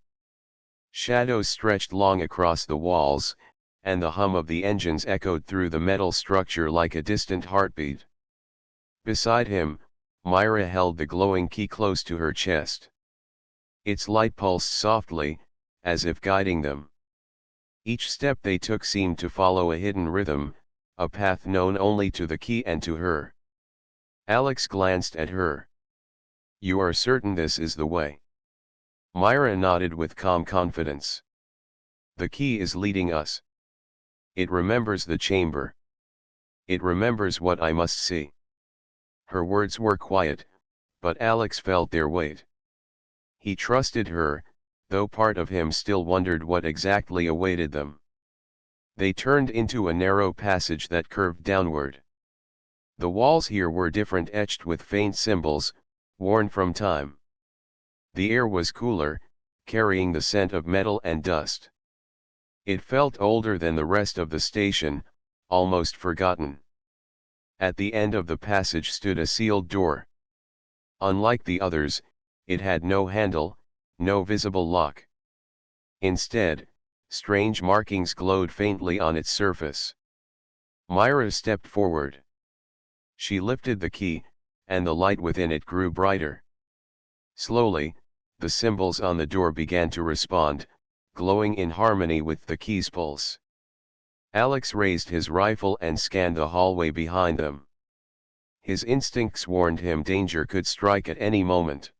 Shadows stretched long across the walls, and the hum of the engines echoed through the metal structure like a distant heartbeat. Beside him, Myra held the glowing key close to her chest. Its light pulsed softly, as if guiding them. Each step they took seemed to follow a hidden rhythm, a path known only to the key and to her. Alex glanced at her. "You are certain this is the way?" Myra nodded with calm confidence. "The key is leading us. It remembers the chamber. It remembers what I must see." Her words were quiet, but Alex felt their weight. He trusted her, though part of him still wondered what exactly awaited them. They turned into a narrow passage that curved downward. The walls here were different, etched with faint symbols, worn from time. The air was cooler, carrying the scent of metal and dust. It felt older than the rest of the station, almost forgotten. At the end of the passage stood a sealed door. Unlike the others, it had no handle, no visible lock. Instead, strange markings glowed faintly on its surface. Myra stepped forward. She lifted the key, and the light within it grew brighter. Slowly, the symbols on the door began to respond, glowing in harmony with the key's pulse. Alex raised his rifle and scanned the hallway behind them. His instincts warned him danger could strike at any moment.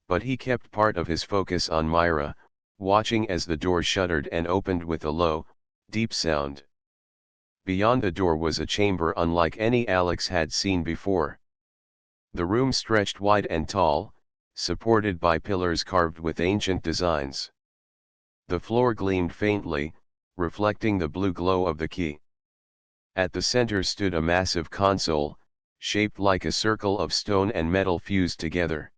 But he kept part of his focus on Myra, watching as the door shuttered and opened with a low, deep sound. Beyond the door was a chamber unlike any Alex had seen before. The room stretched wide and tall, supported by pillars carved with ancient designs. The floor gleamed faintly, reflecting the blue glow of the key. At the center stood a massive console, shaped like a circle of stone and metal fused together.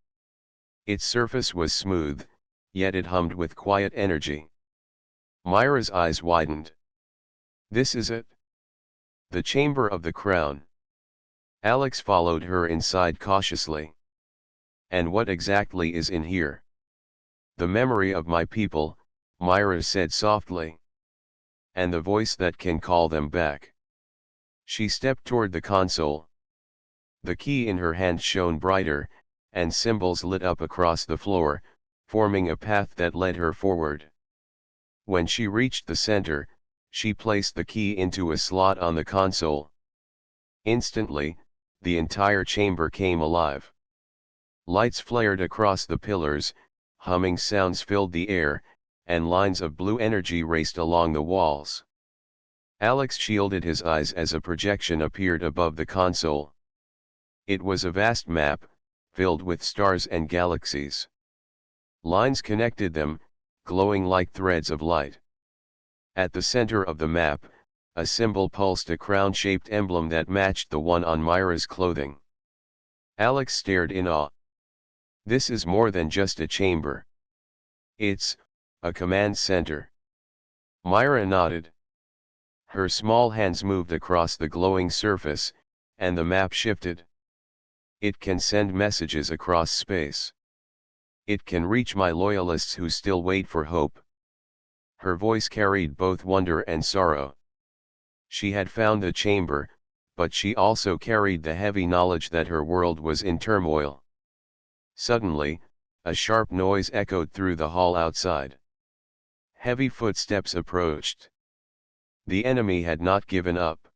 Its surface was smooth, yet it hummed with quiet energy. Myra's eyes widened. "This is it? The chamber of the crown." Alex followed her inside cautiously. "And what exactly is in here?" "The memory of my people," Myra said softly. "And the voice that can call them back." She stepped toward the console. The key in her hand shone brighter, and symbols lit up across the floor, forming a path that led her forward. When she reached the center, she placed the key into a slot on the console. Instantly, the entire chamber came alive. Lights flared across the pillars, humming sounds filled the air, and lines of blue energy raced along the walls. Alex shielded his eyes as a projection appeared above the console. It was a vast map, filled with stars and galaxies. Lines connected them, glowing like threads of light. At the center of the map, a symbol pulsed, a crown-shaped emblem that matched the one on Myra's clothing. Alex stared in awe. "This is more than just a chamber. It's a command center." Myra nodded. Her small hands moved across the glowing surface, and the map shifted. "It can send messages across space. It can reach my loyalists who still wait for hope." Her voice carried both wonder and sorrow. She had found the chamber, but she also carried the heavy knowledge that her world was in turmoil. Suddenly, a sharp noise echoed through the hall outside. Heavy footsteps approached. The enemy had not given up.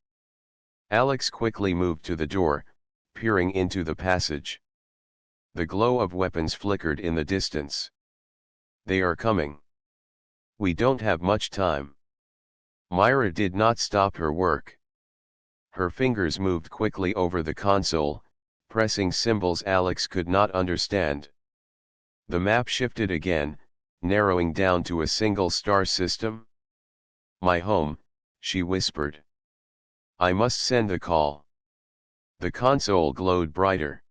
Alex quickly moved to the door, peering into the passage. The glow of weapons flickered in the distance. They are coming. We don't have much time. Myra did not stop her work. Her fingers moved quickly over the console, pressing symbols Alex could not understand. The map shifted again, narrowing down to a single star system. My home, she whispered. I must send the call. The console glowed brighter.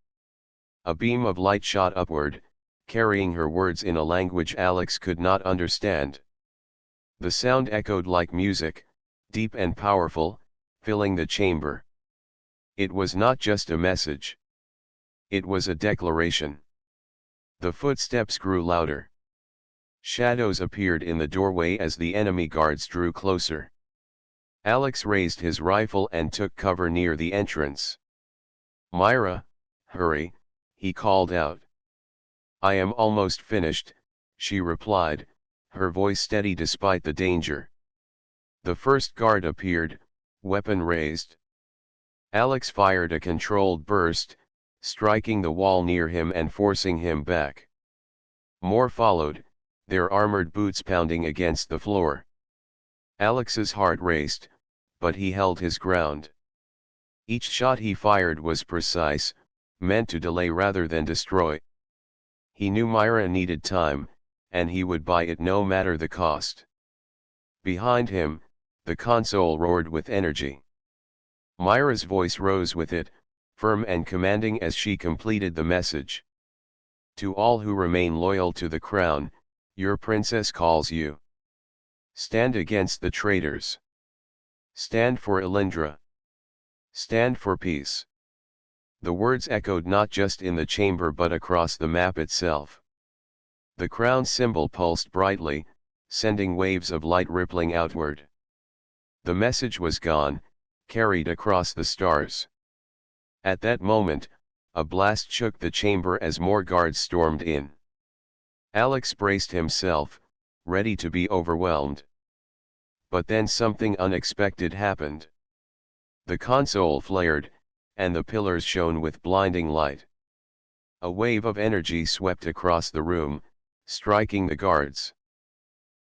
A beam of light shot upward, carrying her words in a language Alex could not understand. The sound echoed like music, deep and powerful, filling the chamber. It was not just a message. It was a declaration. The footsteps grew louder. Shadows appeared in the doorway as the enemy guards drew closer. Alex raised his rifle and took cover near the entrance. Myra, hurry, he called out. I am almost finished, she replied, her voice steady despite the danger. The first guard appeared, weapon raised. Alex fired a controlled burst, striking the wall near him and forcing him back. More followed, their armored boots pounding against the floor. Alex's heart raced, but he held his ground. Each shot he fired was precise, meant to delay rather than destroy. He knew Myra needed time, and he would buy it no matter the cost. Behind him, the console roared with energy. Myra's voice rose with it, firm and commanding as she completed the message. To all who remain loyal to the crown, your princess calls you. Stand against the traitors. Stand for Elindra. Stand for peace. The words echoed not just in the chamber but across the map itself. The crown symbol pulsed brightly, sending waves of light rippling outward. The message was gone, carried across the stars. At that moment, a blast shook the chamber as more guards stormed in. Alex braced himself, ready to be overwhelmed. But then something unexpected happened. The console flared, and the pillars shone with blinding light. A wave of energy swept across the room, striking the guards.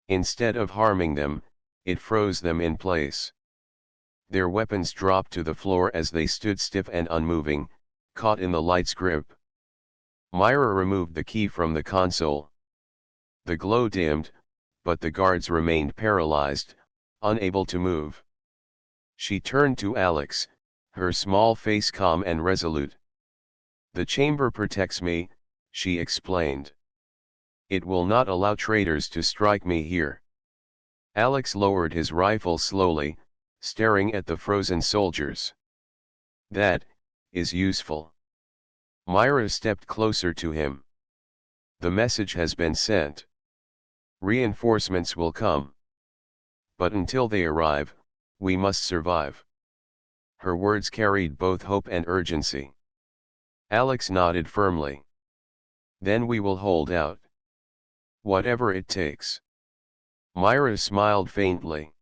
Instead of harming them, it froze them in place. Their weapons dropped to the floor as they stood stiff and unmoving, caught in the light's grip. Myra removed the key from the console. The glow dimmed, but the guards remained paralyzed, unable to move. She turned to Alex, her small face calm and resolute. The chamber protects me, she explained. It will not allow traitors to strike me here. Alex lowered his rifle slowly, staring at the frozen soldiers. That is useful. Myra stepped closer to him. The message has been sent. Reinforcements will come. But until they arrive, we must survive. Her words carried both hope and urgency. Alex nodded firmly. Then we will hold out. Whatever it takes. Myra smiled faintly.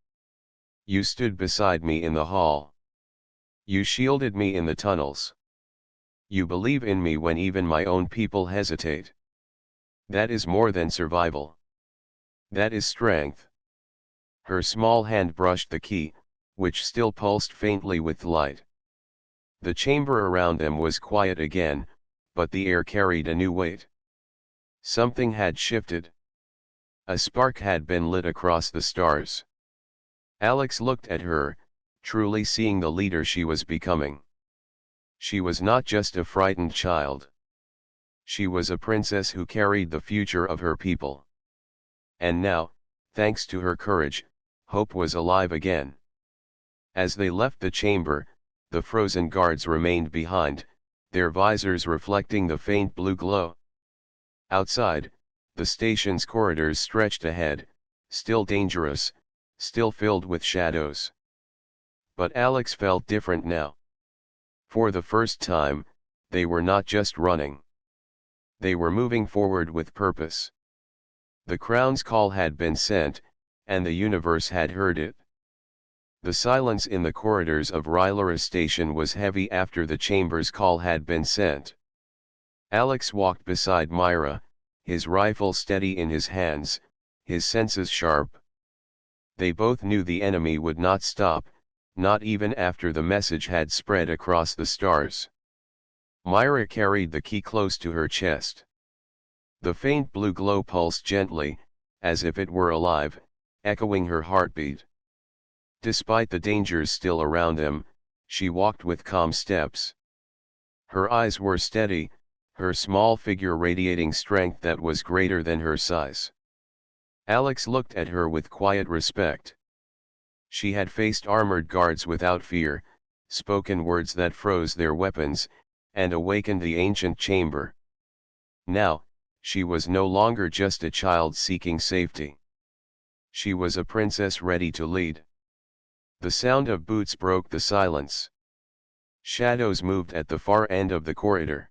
You stood beside me in the hall. You shielded me in the tunnels. You believe in me when even my own people hesitate. That is more than survival. That is strength. Her small hand brushed the key, which still pulsed faintly with light. The chamber around them was quiet again, but the air carried a new weight. Something had shifted. A spark had been lit across the stars. Alex looked at her, truly seeing the leader she was becoming. She was not just a frightened child. She was a princess who carried the future of her people. And now, thanks to her courage, hope was alive again. As they left the chamber, the frozen guards remained behind, their visors reflecting the faint blue glow. Outside, the station's corridors stretched ahead, still dangerous, still filled with shadows. But Alex felt different now. For the first time, they were not just running. They were moving forward with purpose. The crown's call had been sent, and the universe had heard it. The silence in the corridors of Rylera station was heavy after the chamber's call had been sent. Alex walked beside Myra, his rifle steady in his hands, his senses sharp. They both knew the enemy would not stop, not even after the message had spread across the stars. Myra carried the key close to her chest. The faint blue glow pulsed gently, as if it were alive, echoing her heartbeat. Despite the dangers still around them, she walked with calm steps. Her eyes were steady, her small figure radiating strength that was greater than her size. Alex looked at her with quiet respect. She had faced armored guards without fear, spoken words that froze their weapons, and awakened the ancient chamber. Now, she was no longer just a child seeking safety. She was a princess ready to lead. The sound of boots broke the silence. Shadows moved at the far end of the corridor.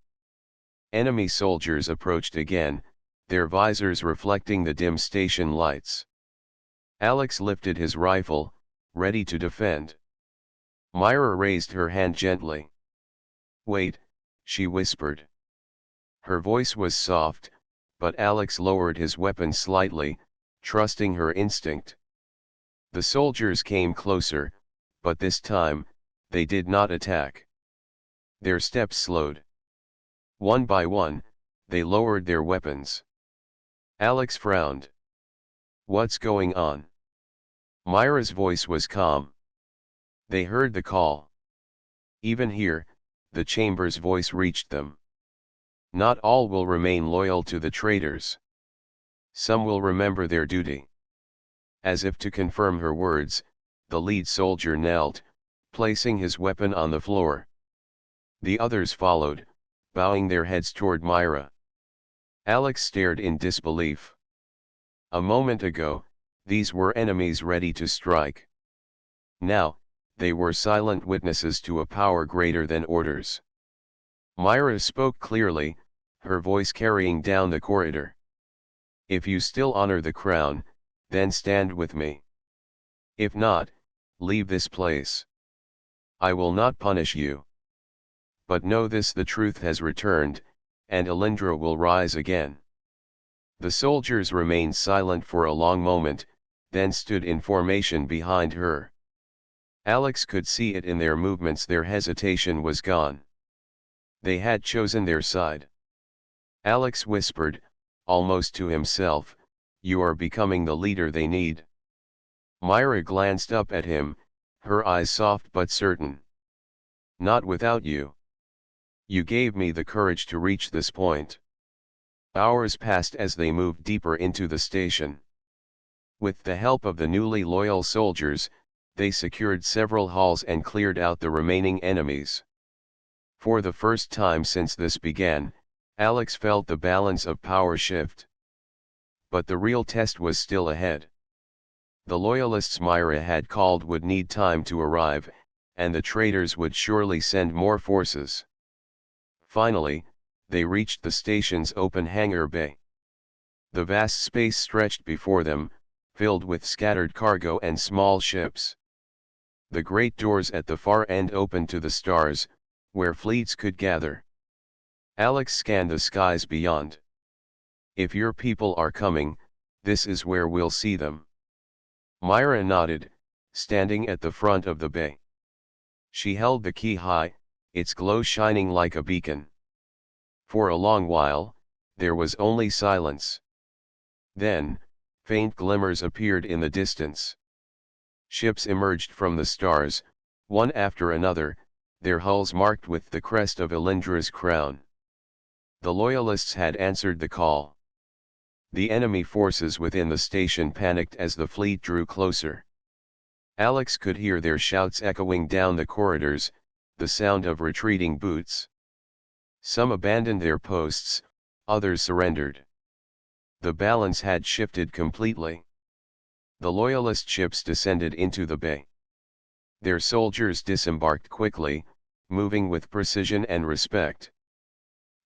Enemy soldiers approached again, their visors reflecting the dim station lights. Alex lifted his rifle, ready to defend. Myra raised her hand gently. "Wait," she whispered. Her voice was soft, but Alex lowered his weapon slightly, trusting her instinct. The soldiers came closer, but this time, they did not attack. Their steps slowed. One by one, they lowered their weapons. Alex frowned. "What's going on?" Myra's voice was calm. They heard the call. Even here, the chamber's voice reached them. Not all will remain loyal to the traitors. Some will remember their duty. As if to confirm her words, the lead soldier knelt, placing his weapon on the floor. The others followed, bowing their heads toward Myra. Alex stared in disbelief. A moment ago, these were enemies ready to strike. Now, they were silent witnesses to a power greater than orders. Myra spoke clearly, her voice carrying down the corridor. "If you still honor the crown, then stand with me. If not, leave this place. I will not punish you. But know this: the truth has returned, and Elendra will rise again." The soldiers remained silent for a long moment, then stood in formation behind her. Alex could see it in their movements. Their hesitation was gone. They had chosen their side. Alex whispered, almost to himself, "You are becoming the leader they need." Myra glanced up at him, her eyes soft but certain. "Not without you. You gave me the courage to reach this point." Hours passed as they moved deeper into the station. With the help of the newly loyal soldiers, they secured several halls and cleared out the remaining enemies. For the first time since this began, Alex felt the balance of power shift. But the real test was still ahead. The loyalists Myra had called would need time to arrive, and the traitors would surely send more forces. Finally, they reached the station's open hangar bay. The vast space stretched before them, filled with scattered cargo and small ships. The great doors at the far end opened to the stars, where fleets could gather. Alex scanned the skies beyond. "If your people are coming, this is where we'll see them." Myra nodded, standing at the front of the bay. She held the key high, its glow shining like a beacon. For a long while, there was only silence. Then, faint glimmers appeared in the distance. Ships emerged from the stars, one after another, their hulls marked with the crest of Elendra's crown. The loyalists had answered the call. The enemy forces within the station panicked as the fleet drew closer. Alex could hear their shouts echoing down the corridors, the sound of retreating boots. Some abandoned their posts, others surrendered. The balance had shifted completely. The loyalist ships descended into the bay. Their soldiers disembarked quickly, moving with precision and respect.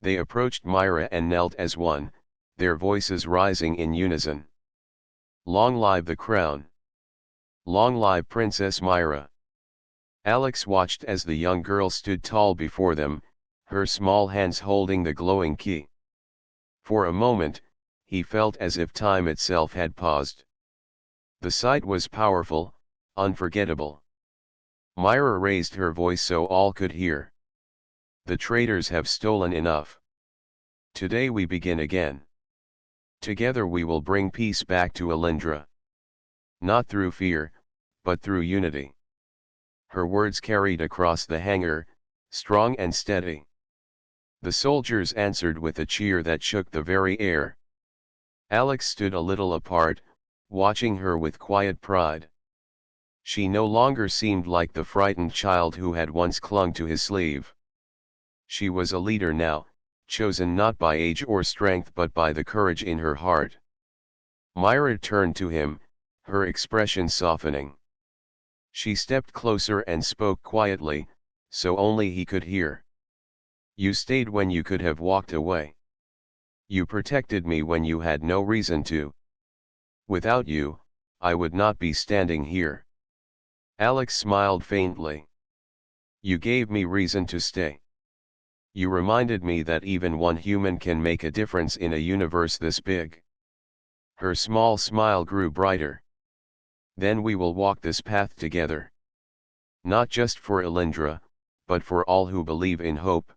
They approached Myra and knelt as one, their voices rising in unison. "Long live the crown! Long live Princess Myra. Alex watched as the young girl stood tall before them, her small hands holding the glowing key. For a moment, he felt as if time itself had paused. The sight was powerful, unforgettable. Myra raised her voice so all could hear. The traitors have stolen enough. Today we begin again. Together we will bring peace back to Alindra. Not through fear, but through unity. Her words carried across the hangar, strong and steady. The soldiers answered with a cheer that shook the very air. Alex stood a little apart, watching her with quiet pride. She no longer seemed like the frightened child who had once clung to his sleeve. She was a leader now, chosen not by age or strength but by the courage in her heart. Myra turned to him, her expression softening. She stepped closer and spoke quietly, so only he could hear. You stayed when you could have walked away. You protected me when you had no reason to. Without you, I would not be standing here. Alex smiled faintly. You gave me reason to stay. You reminded me that even one human can make a difference in a universe this big. Her small smile grew brighter. Then we will walk this path together. Not just for Alindra, but for all who believe in hope.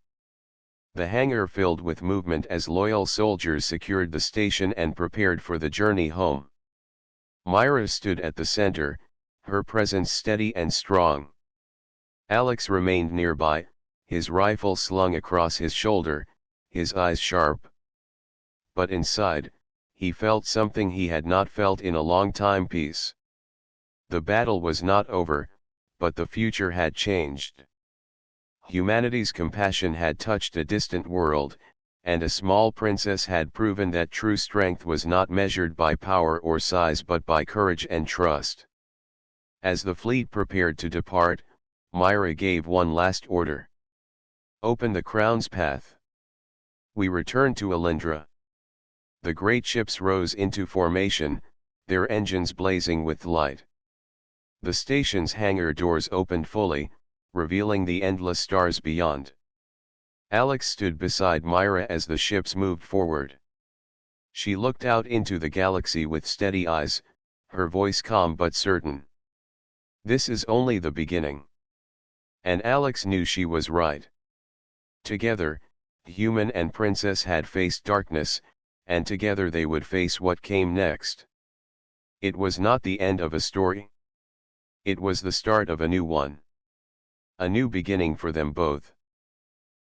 The hangar filled with movement as loyal soldiers secured the station and prepared for the journey home. Myra stood at the center, her presence steady and strong. Alex remained nearby, his rifle slung across his shoulder, his eyes sharp. But inside, he felt something he had not felt in a long time: peace. The battle was not over, but the future had changed. Humanity's compassion had touched a distant world, and a small princess had proven that true strength was not measured by power or size but by courage and trust. As the fleet prepared to depart, Myra gave one last order. Open the crown's path. We return to Alindra. The great ships rose into formation, their engines blazing with light. The station's hangar doors opened fully, revealing the endless stars beyond. Alex stood beside Myra as the ships moved forward. She looked out into the galaxy with steady eyes, her voice calm but certain. This is only the beginning. And Alex knew she was right. Together, human and princess had faced darkness, and together they would face what came next. It was not the end of a story. It was the start of a new one. A new beginning for them both.